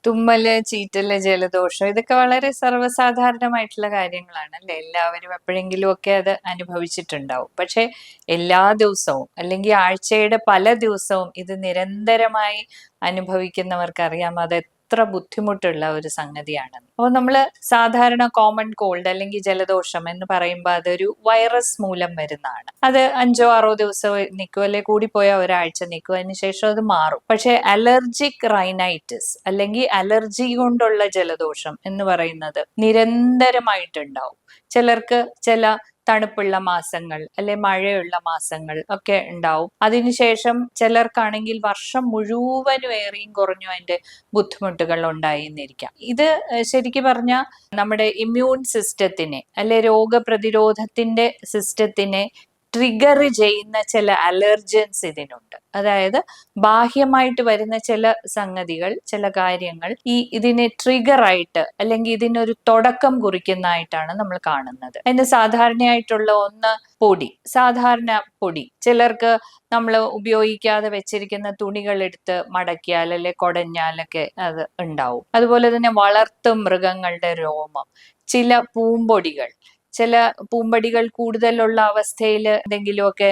തുമ്മല്, ചീറ്റല്, ജലദോഷം ഇതൊക്കെ വളരെ സർവ്വസാധാരണമായിട്ടുള്ള കാര്യങ്ങളാണ് അല്ലെ? എല്ലാവരും എപ്പോഴെങ്കിലും ഒക്കെ അത് അനുഭവിച്ചിട്ടുണ്ടാവും. പക്ഷെ എല്ലാ ദിവസവും അല്ലെങ്കിൽ ആഴ്ചയുടെ പല ദിവസവും ഇത് നിരന്തരമായി അനുഭവിക്കുന്നവർക്കറിയാം അത് എത്ര ബുദ്ധിമുട്ടുള്ള ഒരു സംഗതിയാണെന്ന്. അപ്പോൾ നമ്മള് സാധാരണ കോമൺ കോൾഡ് അല്ലെങ്കിൽ ജലദോഷം എന്ന് പറയുമ്പോൾ അതൊരു വൈറസ് മൂലം വരുന്നതാണ്. അത് 5-6 ദിവസം നിൽക്കും, അല്ലെ കൂടിപ്പോയ ഒരാഴ്ച നിൽക്കും, അതിനുശേഷം അത് മാറും. പക്ഷെ അലർജിക് റൈനൈറ്റിസ് അല്ലെങ്കിൽ അലർജി കൊണ്ടുള്ള ജലദോഷം എന്ന് പറയുന്നത് നിരന്തരമായിട്ടുണ്ടാവും. ചിലർക്ക് ചില തണുപ്പുള്ള മാസങ്ങൾ അല്ലെ മഴയുള്ള മാസങ്ങൾ ഒക്കെ ഉണ്ടാവും. അതിനുശേഷം ചിലർക്കാണെങ്കിൽ വർഷം മുഴുവനും ഏറിയും കുറഞ്ഞു അതിന്റെ ബുദ്ധിമുട്ടുകൾ ഉണ്ടായിരിക്കാം. ഇത് ശരിക്കും പറഞ്ഞാൽ നമ്മുടെ ഇമ്മ്യൂൺ സിസ്റ്റത്തിനെ അല്ലെ രോഗപ്രതിരോധത്തിന്റെ സിസ്റ്റത്തിനെ ട്രിഗർ ചെയ്യുന്ന ചില അലർജൻസ് ഇതിനുണ്ട്. അതായത് ബാഹ്യമായിട്ട് വരുന്ന ചില സംഗതികൾ, ചില കാര്യങ്ങൾ ഇതിനെ ട്രിഗർ ആയിട്ട് അല്ലെങ്കിൽ ഇതിനൊരു തുടക്കം കുറിക്കുന്നതായിട്ടാണ് നമ്മൾ കാണുന്നത്. അതിന് സാധാരണയായിട്ടുള്ള ഒന്ന് സാധാരണ പൊടി. ചിലർക്ക് നമ്മൾ ഉപയോഗിക്കാതെ വെച്ചിരിക്കുന്ന തുണികൾ എടുത്ത് മടക്കിയാൽ അല്ലെ കുടഞ്ഞാലൊക്കെ അത് ഉണ്ടാവും. അതുപോലെ തന്നെ വളർത്തു മൃഗങ്ങളുടെ രോമം, ചില പൂമ്പൊടികൾ, ചില പൂമ്പടികൾ കൂടുതലുള്ള അവസ്ഥയിൽ എന്തെങ്കിലുമൊക്കെ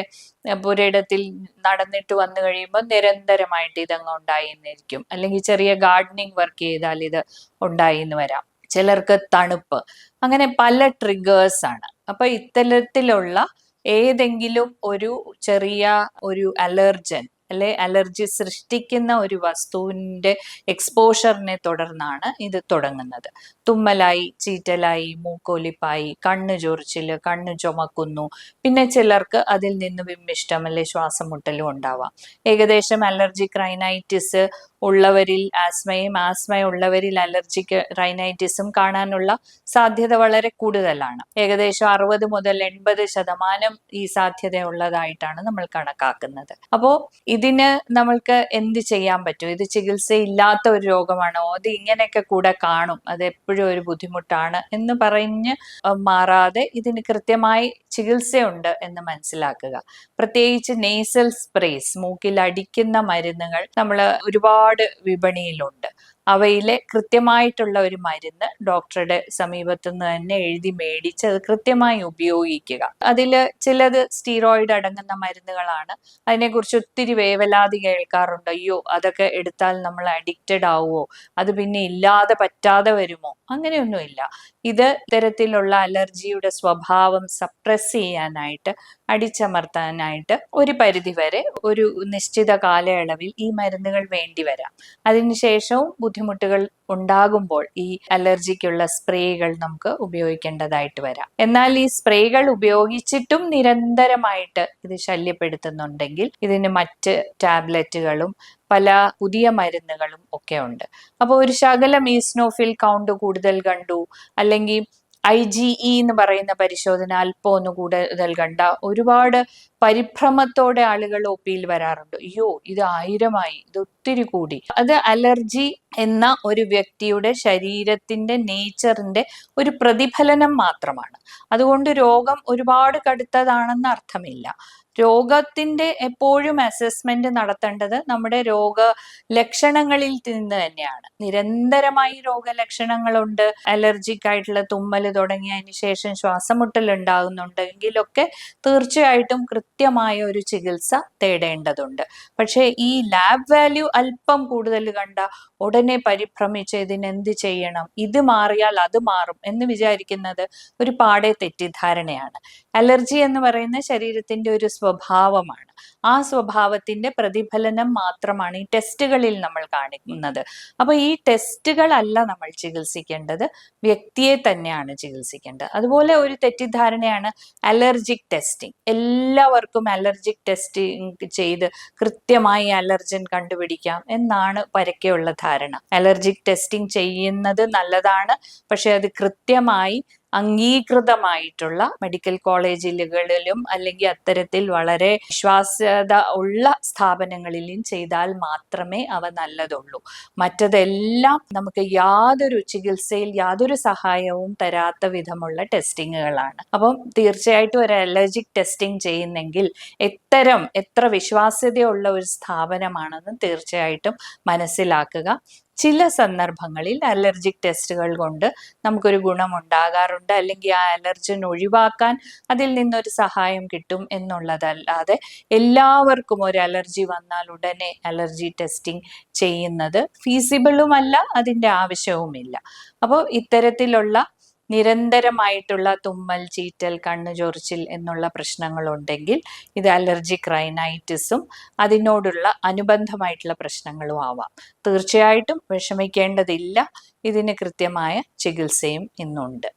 പുരയിടത്തിൽ നടന്നിട്ട് വന്നു കഴിയുമ്പോൾ നിരന്തരമായിട്ട് ഇതങ്ങ് ഉണ്ടായിരിക്കും. അല്ലെങ്കിൽ ചെറിയ ഗാർഡനിങ് വർക്ക് ചെയ്താൽ ഇത് ഉണ്ടായിന്ന് വരാം. ചിലർക്ക് തണുപ്പ്, അങ്ങനെ പല ട്രിഗേഴ്സ് ആണ്. അപ്പൊ ഇത്തരത്തിലുള്ള ഏതെങ്കിലും ഒരു ചെറിയ ഒരു അലർജൻ അല്ലെ അലർജി സൃഷ്ടിക്കുന്ന ഒരു വസ്തുവിന്റെ എക്സ്പോഷറിനെ തുടർന്നാണ് ഇത് തുടങ്ങുന്നത്. തുമ്മലായി, ചീറ്റലായി, മൂക്കൊലിപ്പായി, കണ്ണു ചൊറിച്ചില്, കണ്ണു ചുമക്കുന്നു. പിന്നെ ചിലർക്ക് അതിൽ നിന്ന് വിമ്മിഷ്ടം അല്ലെ ശ്വാസം മുട്ടലും ഉണ്ടാവാം. ഏകദേശം അലർജിക് റൈനൈറ്റിസ് ഉള്ളവരിൽ ആസ്മയുള്ളവരിൽ അലർജിക് റൈനൈറ്റിസും കാണാനുള്ള സാധ്യത വളരെ കൂടുതലാണ്. ഏകദേശം 60 മുതൽ 80% ഈ സാധ്യതയുള്ളതായിട്ടാണ് നമ്മൾ കണക്കാക്കുന്നത്. അപ്പോ ഇതിന് നമ്മൾക്ക് എന്ത് ചെയ്യാൻ പറ്റും? ഇത് ചികിത്സയില്ലാത്ത ഒരു രോഗമാണോ, അത് ഇങ്ങനെയൊക്കെ കൂടെ കാണും, അത് എപ്പോഴും ഒരു ബുദ്ധിമുട്ടാണ് എന്ന് പറഞ്ഞ് മാറാതെ ഇതിന് കൃത്യമായി ചികിത്സയുണ്ട് എന്ന് മനസ്സിലാക്കുക. പ്രത്യേകിച്ച് നേസൽ സ്പ്രേസ്, മൂക്കിൽ അടിക്കുന്ന മരുന്നുകൾ നമ്മൾ ഒരുപാട് വിപണിയിലുണ്ട്. അവയിലെ കൃത്യമായിട്ടുള്ള ഒരു മരുന്ന് ഡോക്ടറുടെ സമീപത്തു നിന്ന് തന്നെ എഴുതി മേടിച്ച് അത് കൃത്യമായി ഉപയോഗിക്കുക. അതിൽ ചിലത് സ്റ്റീറോയിഡ് അടങ്ങുന്ന മരുന്നുകളാണ്. അതിനെക്കുറിച്ച് ഒത്തിരി വേവലാതി കേൾക്കാറുണ്ട്. അയ്യോ, അതൊക്കെ എടുത്താൽ നമ്മൾ അഡിക്റ്റഡ് ആവുമോ, അത് പിന്നെ ഇല്ലാതെ പറ്റാതെ വരുമോ? അങ്ങനെയൊന്നുമില്ല. ഇത് ഇത്തരത്തിലുള്ള അലർജിയുടെ സ്വഭാവം സപ്രസ് ചെയ്യാനായിട്ട്, അടിച്ചമർത്താനായിട്ട് ഒരു പരിധിവരെ ഒരു നിശ്ചിത കാലയളവിൽ ഈ മരുന്നുകൾ വേണ്ടി വരാം. അതിനുശേഷവും ബുദ്ധിമുട്ടുകൾ ഉണ്ടാകുമ്പോൾ ഈ അലർജിക്കുള്ള സ്പ്രേകൾ നമുക്ക് ഉപയോഗിക്കേണ്ടതായിട്ട് വരാം. എന്നാൽ ഈ സ്പ്രേകൾ ഉപയോഗിച്ചിട്ടും നിരന്തരമായിട്ട് ഇത് ശല്യപ്പെടുത്തുന്നുണ്ടെങ്കിൽ ഇതിന് മറ്റ് ടാബ്ലറ്റുകളും പല പുതിയ മരുന്നുകളും ഒക്കെ ഉണ്ട്. അപ്പോൾ ഒരു ശകലം ഈസ്നോഫിൽ കൗണ്ട് കൂടുതൽ കണ്ടു, അല്ലെങ്കിൽ IgE എന്ന് പറയുന്ന പരിശോധന അല്പം ഒന്ന് കൂടുതൽ കണ്ട ഒരുപാട് പരിഭ്രമത്തോടെ ആളുകൾ ഒപിയിൽ വരാറുണ്ട്. അയ്യോ, ഇത് 1000 ഇത് ഒത്തിരി കൂടി. അത് അലർജി എന്ന ഒരു വ്യക്തിയുടെ ശരീരത്തിന്റെ നേച്ചറിന്റെ ഒരു പ്രതിഫലനം മാത്രമാണ്. അതുകൊണ്ട് രോഗം ഒരുപാട് കടുത്തതാണെന്ന് അർത്ഥമില്ല. രോഗത്തിന്റെ എപ്പോഴും അസസ്മെന്റ് നടത്തേണ്ടത് നമ്മുടെ രോഗ ലക്ഷണങ്ങളിൽ നിന്ന് തന്നെയാണ്. നിരന്തരമായി രോഗലക്ഷണങ്ങളുണ്ട്, അലർജിക് ആയിട്ടുള്ള തുമ്മല് തുടങ്ങിയതിന് ശേഷം ശ്വാസം മുട്ടൽ ഉണ്ടാകുന്നുണ്ടെങ്കിലൊക്കെ തീർച്ചയായിട്ടും കൃത്യമായ ഒരു ചികിത്സ തേടേണ്ടതുണ്ട്. പക്ഷേ ഈ ലാബ് വാല്യൂ അല്പം കൂടുതൽ കണ്ട ഉടനെ പരിഭ്രമിച്ച് ഇതിനെന്ത് ചെയ്യണം, ഇത് മാറിയാൽ അത് മാറും എന്ന് വിചാരിക്കുന്നത് ഒരു പാടെ തെറ്റിദ്ധാരണയാണ്. അലർജി എന്ന് പറയുന്ന ശരീരത്തിന്റെ ഒരു സ്വഭാവമാണ്. ആ സ്വഭാവത്തിന്റെ പ്രതിഫലനം മാത്രമാണ് ഈ ടെസ്റ്റുകളിൽ നമ്മൾ കാണിക്കുന്നത്. അപ്പൊ ഈ ടെസ്റ്റുകളല്ല നമ്മൾ ചികിത്സിക്കേണ്ടത്, വ്യക്തിയെ തന്നെയാണ് ചികിത്സിക്കേണ്ടത്. അതുപോലെ ഒരു തെറ്റിദ്ധാരണയാണ് അലർജിക് ടെസ്റ്റിംഗ്. എല്ലാവർക്കും അലർജിക് ടെസ്റ്റിംഗ് ചെയ്ത് കൃത്യമായി അലർജൻ കണ്ടുപിടിക്കാം എന്നാണ് പരക്കെയുള്ള ധാരണ. അലർജിക് ടെസ്റ്റിംഗ് ചെയ്യുന്നത് നല്ലതാണ്, പക്ഷെ അത് കൃത്യമായി അംഗീകൃതമായിട്ടുള്ള മെഡിക്കൽ കോളേജുകളിലും അല്ലെങ്കിൽ അത്തരത്തിൽ വളരെ വിശ്വാസ്യത ഉള്ള സ്ഥാപനങ്ങളിലും ചെയ്താൽ മാത്രമേ അവ നല്ലതുള്ളൂ. മറ്റതെല്ലാം നമുക്ക് യാതൊരു ചികിത്സയിൽ യാതൊരു സഹായവും തരാത്ത വിധമുള്ള ടെസ്റ്റിങ്ങുകളാണ്. അപ്പം തീർച്ചയായിട്ടും ഒരു അലർജിക് ടെസ്റ്റിംഗ് ചെയ്യുന്നെങ്കിൽ എത്ര വിശ്വാസ്യതയുള്ള ഒരു സ്ഥാപനമാണെന്ന് തീർച്ചയായിട്ടും മനസ്സിലാക്കുക. ചില സന്ദർഭങ്ങളിൽ അലർജിക് ടെസ്റ്റുകൾ കൊണ്ട് നമുക്കൊരു ഗുണമുണ്ടാകാറുണ്ട്, അല്ലെങ്കിൽ ആ അലർജൻ ഒഴിവാക്കാൻ അതിൽ നിന്നൊരു സഹായം കിട്ടും എന്നുള്ളതല്ലാതെ എല്ലാവർക്കും ഒരു അലർജി വന്നാൽ ഉടനെ അലർജി ടെസ്റ്റിംഗ് ചെയ്യുന്നത് ഫീസിബിളുമല്ല, അതിൻ്റെ ആവശ്യവുമില്ല. അപ്പോൾ ഇത്തരത്തിലുള്ള നിരന്തരമായിട്ടുള്ള തുമ്മൽ, ചീറ്റൽ, കണ്ണു ചൊറിച്ചിൽ എന്നുള്ള പ്രശ്നങ്ങളുണ്ടെങ്കിൽ ഇത് അലർജിക് റൈനൈറ്റിസും അതിനോടുള്ള അനുബന്ധമായിട്ടുള്ള പ്രശ്നങ്ങളും ആവാം. തീർച്ചയായിട്ടും വിഷമിക്കേണ്ടതില്ല, ഇതിന് കൃത്യമായ ചികിത്സയും ഇന്നുണ്ട്.